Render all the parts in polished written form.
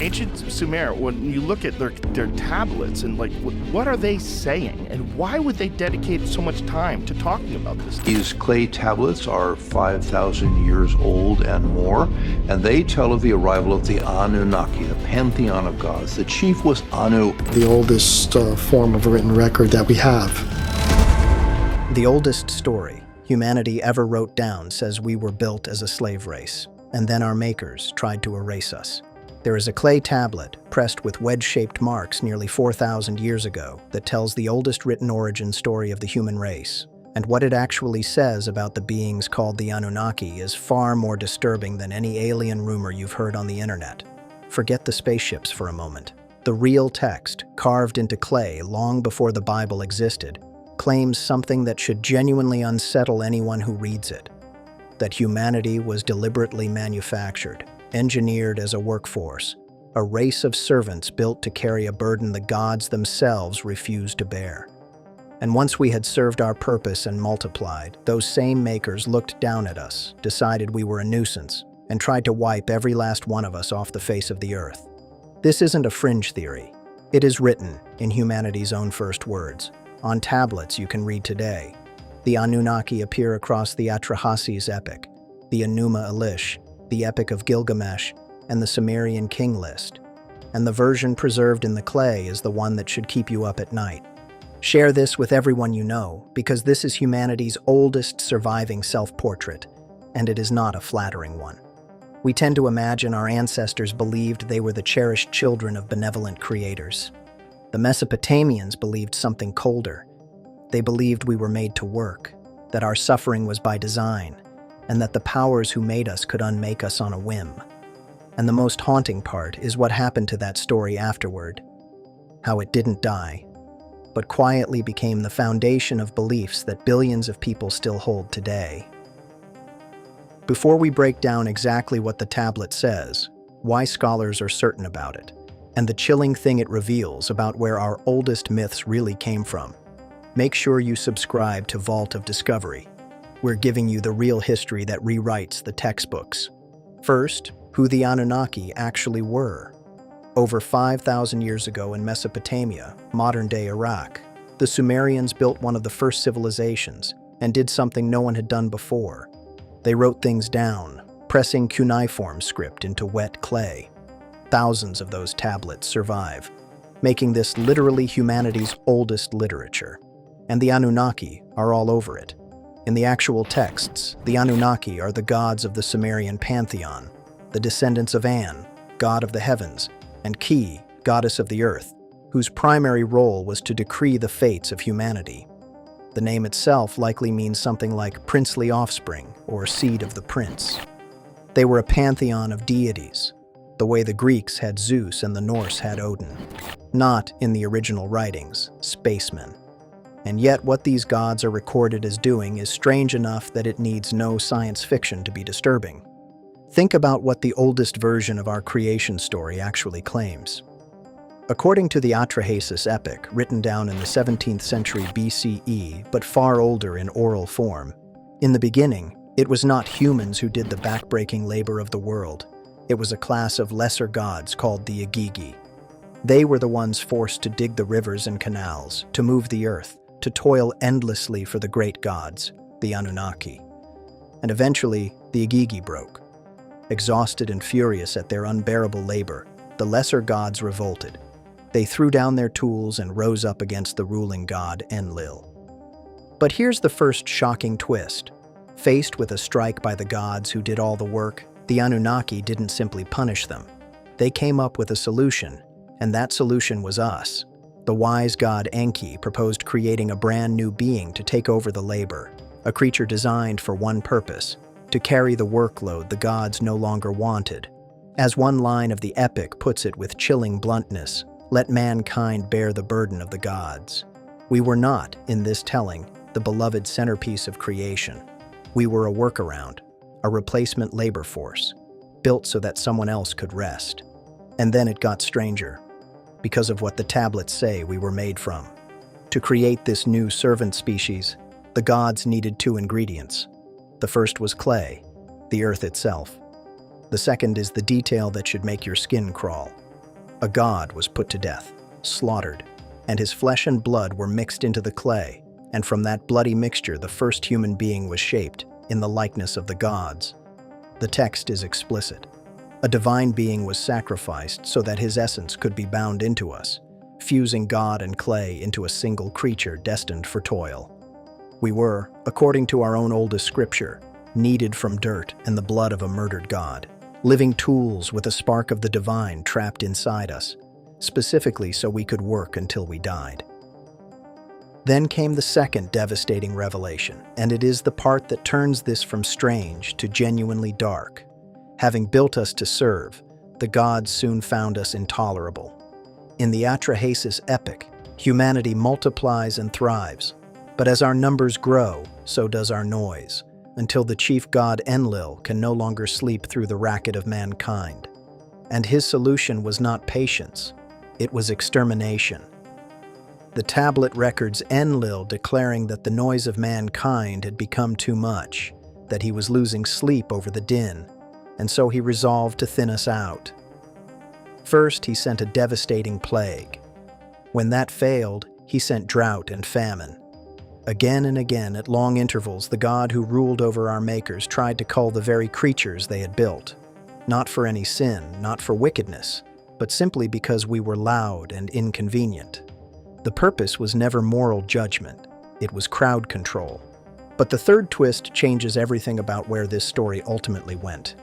Ancient Sumer, when you look at their tablets and like, what are they saying? And why would they dedicate so much time to talking about this? These clay tablets are 5,000 years old and more, and they tell of the arrival of the Anunnaki, the pantheon of gods. The chief was Anu. The oldest form of a written record that we have. The oldest story humanity ever wrote down says we were built as a slave race, and then our makers tried to erase us. There is a clay tablet, pressed with wedge-shaped marks nearly 4,000 years ago, that tells the oldest written origin story of the human race. And what it actually says about the beings called the Anunnaki is far more disturbing than any alien rumor you've heard on the internet. Forget the spaceships for a moment. The real text, carved into clay long before the Bible existed, claims something that should genuinely unsettle anyone who reads it. That humanity was deliberately manufactured, engineered as a workforce, a race of servants built to carry a burden the gods themselves refused to bear. And once we had served our purpose and multiplied, those same makers looked down at us, decided we were a nuisance, and tried to wipe every last one of us off the face of the earth. This isn't a fringe theory. It is written, in humanity's own first words, on tablets you can read today. The Anunnaki appear across the Atrahasis epic, the Enuma Elish, the Epic of Gilgamesh, and the Sumerian king list. And the version preserved in the clay is the one that should keep you up at night. Share this with everyone you know, because this is humanity's oldest surviving self-portrait, and it is not a flattering one. We tend to imagine our ancestors believed they were the cherished children of benevolent creators. The Mesopotamians believed something colder. They believed we were made to work, that our suffering was by design, and that the powers who made us could unmake us on a whim. And the most haunting part is what happened to that story afterward. How it didn't die, but quietly became the foundation of beliefs that billions of people still hold today. Before we break down exactly what the tablet says, why scholars are certain about it, and the chilling thing it reveals about where our oldest myths really came from, make sure you subscribe to Vault of Discovery. We're giving you the real history that rewrites the textbooks. First, who the Anunnaki actually were. Over 5,000 years ago in Mesopotamia, modern-day Iraq, the Sumerians built one of the first civilizations and did something no one had done before. They wrote things down, pressing cuneiform script into wet clay. Thousands of those tablets survive, making this literally humanity's oldest literature. And the Anunnaki are all over it. In the actual texts, the Anunnaki are the gods of the Sumerian pantheon, the descendants of An, god of the heavens, and Ki, goddess of the earth, whose primary role was to decree the fates of humanity. The name itself likely means something like princely offspring or seed of the prince. They were a pantheon of deities, the way the Greeks had Zeus and the Norse had Odin. Not, in the original writings, spacemen. And yet what these gods are recorded as doing is strange enough that it needs no science fiction to be disturbing. Think about what the oldest version of our creation story actually claims. According to the Atrahasis epic, written down in the 17th century BCE, but far older in oral form, in the beginning, it was not humans who did the backbreaking labor of the world. It was a class of lesser gods called the Igigi. They were the ones forced to dig the rivers and canals, to move the earth, to toil endlessly for the great gods, the Anunnaki. And eventually, the Igigi broke. Exhausted and furious at their unbearable labor, the lesser gods revolted. They threw down their tools and rose up against the ruling god Enlil. But here's the first shocking twist. Faced with a strike by the gods who did all the work, the Anunnaki didn't simply punish them. They came up with a solution, and that solution was us. The wise god Enki proposed creating a brand new being to take over the labor, a creature designed for one purpose, to carry the workload the gods no longer wanted. As one line of the epic puts it with chilling bluntness, let mankind bear the burden of the gods. We were not, in this telling, the beloved centerpiece of creation. We were a workaround, a replacement labor force, built so that someone else could rest. And then it got stranger, because of what the tablets say we were made from. To create this new servant species, the gods needed two ingredients. The first was clay, the earth itself. The second is the detail that should make your skin crawl, A god was put to death, slaughtered, and his flesh and blood were mixed into the clay, and from that bloody mixture the first human being was shaped in the likeness of the gods. The text is explicit. A divine being was sacrificed so that his essence could be bound into us, fusing God and clay into a single creature destined for toil. We were, according to our own oldest scripture, kneaded from dirt and the blood of a murdered god, living tools with a spark of the divine trapped inside us, specifically so we could work until we died. Then came the second devastating revelation, and it is the part that turns this from strange to genuinely dark. Having built us to serve, the gods soon found us intolerable. In the Atrahasis epic, humanity multiplies and thrives, but as our numbers grow, so does our noise, until the chief god Enlil can no longer sleep through the racket of mankind. And his solution was not patience, it was extermination. The tablet records Enlil declaring that the noise of mankind had become too much, that he was losing sleep over the din, and so he resolved to thin us out. First, he sent a devastating plague. When that failed, he sent drought and famine. Again and again, at long intervals, the god who ruled over our makers tried to cull the very creatures they had built, not for any sin, not for wickedness, but simply because we were loud and inconvenient. The purpose was never moral judgment, it was crowd control. But the third twist changes everything about where this story ultimately went.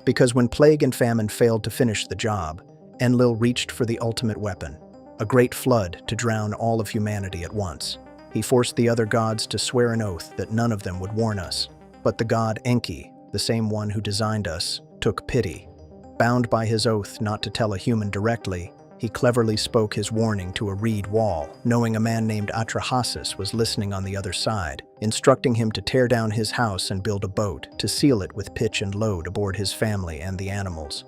Because when plague and famine failed to finish the job, Enlil reached for the ultimate weapon, a great flood to drown all of humanity at once. He forced the other gods to swear an oath that none of them would warn us. But the god Enki, the same one who designed us, took pity. Bound by his oath not to tell a human directly, he cleverly spoke his warning to a reed wall, knowing a man named Atrahasis was listening on the other side, instructing him to tear down his house and build a boat to seal it with pitch and load aboard his family and the animals.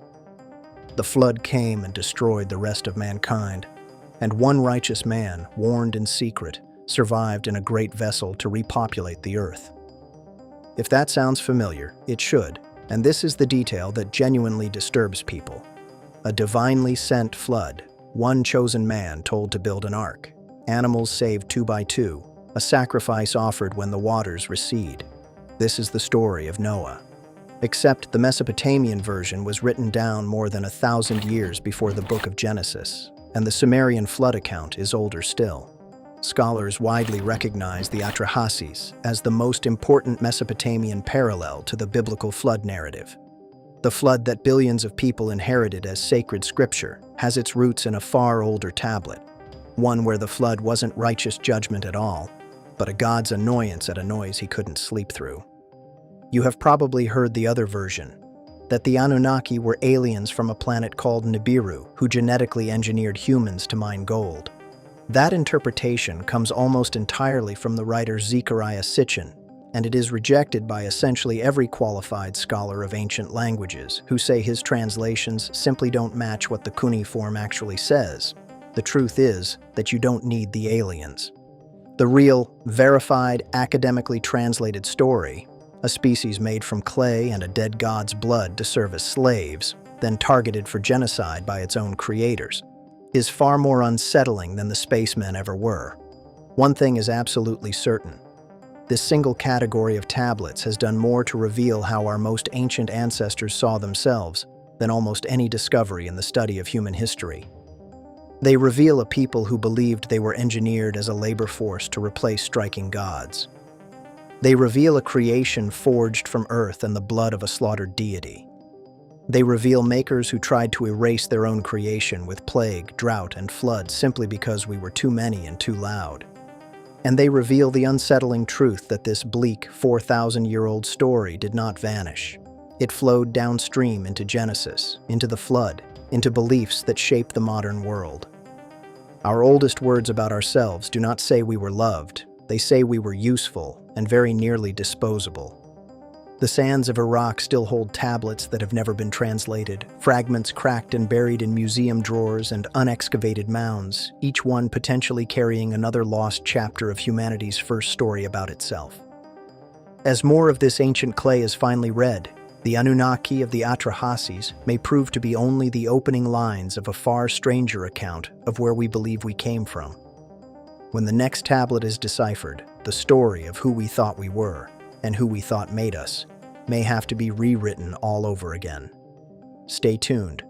The flood came and destroyed the rest of mankind, and one righteous man, warned in secret, survived in a great vessel to repopulate the earth. If that sounds familiar, it should, and this is the detail that genuinely disturbs people. A divinely sent flood, one chosen man told to build an ark, animals saved 2 by 2, a sacrifice offered when the waters recede. This is the story of Noah. Except the Mesopotamian version was written down more than 1,000 years before the book of Genesis, and the Sumerian flood account is older still. Scholars widely recognize the Atrahasis as the most important Mesopotamian parallel to the biblical flood narrative. The flood that billions of people inherited as sacred scripture has its roots in a far older tablet, one where the flood wasn't righteous judgment at all, but a god's annoyance at a noise he couldn't sleep through. You have probably heard the other version, that the Anunnaki were aliens from a planet called Nibiru who genetically engineered humans to mine gold. That interpretation comes almost entirely from the writer Zechariah Sitchin, and it is rejected by essentially every qualified scholar of ancient languages who say his translations simply don't match what the cuneiform actually says. The truth is that you don't need the aliens. The real, verified, academically translated story, a species made from clay and a dead god's blood to serve as slaves, then targeted for genocide by its own creators, is far more unsettling than the spacemen ever were. One thing is absolutely certain. This single category of tablets has done more to reveal how our most ancient ancestors saw themselves than almost any discovery in the study of human history. They reveal a people who believed they were engineered as a labor force to replace striking gods. They reveal a creation forged from earth and the blood of a slaughtered deity. They reveal makers who tried to erase their own creation with plague, drought, and flood simply because we were too many and too loud. And they reveal the unsettling truth that this bleak, 4,000-year-old story did not vanish. It flowed downstream into Genesis, into the flood, into beliefs that shape the modern world. Our oldest words about ourselves do not say we were loved, they say we were useful and very nearly disposable. The sands of Iraq still hold tablets that have never been translated, fragments cracked and buried in museum drawers and unexcavated mounds, each one potentially carrying another lost chapter of humanity's first story about itself. As more of this ancient clay is finally read, The Anunnaki of the Atrahasis may prove to be only the opening lines of a far stranger account of where we believe we came from. When the next tablet is deciphered, the story of who we thought we were and who we thought made us may have to be rewritten all over again. Stay tuned.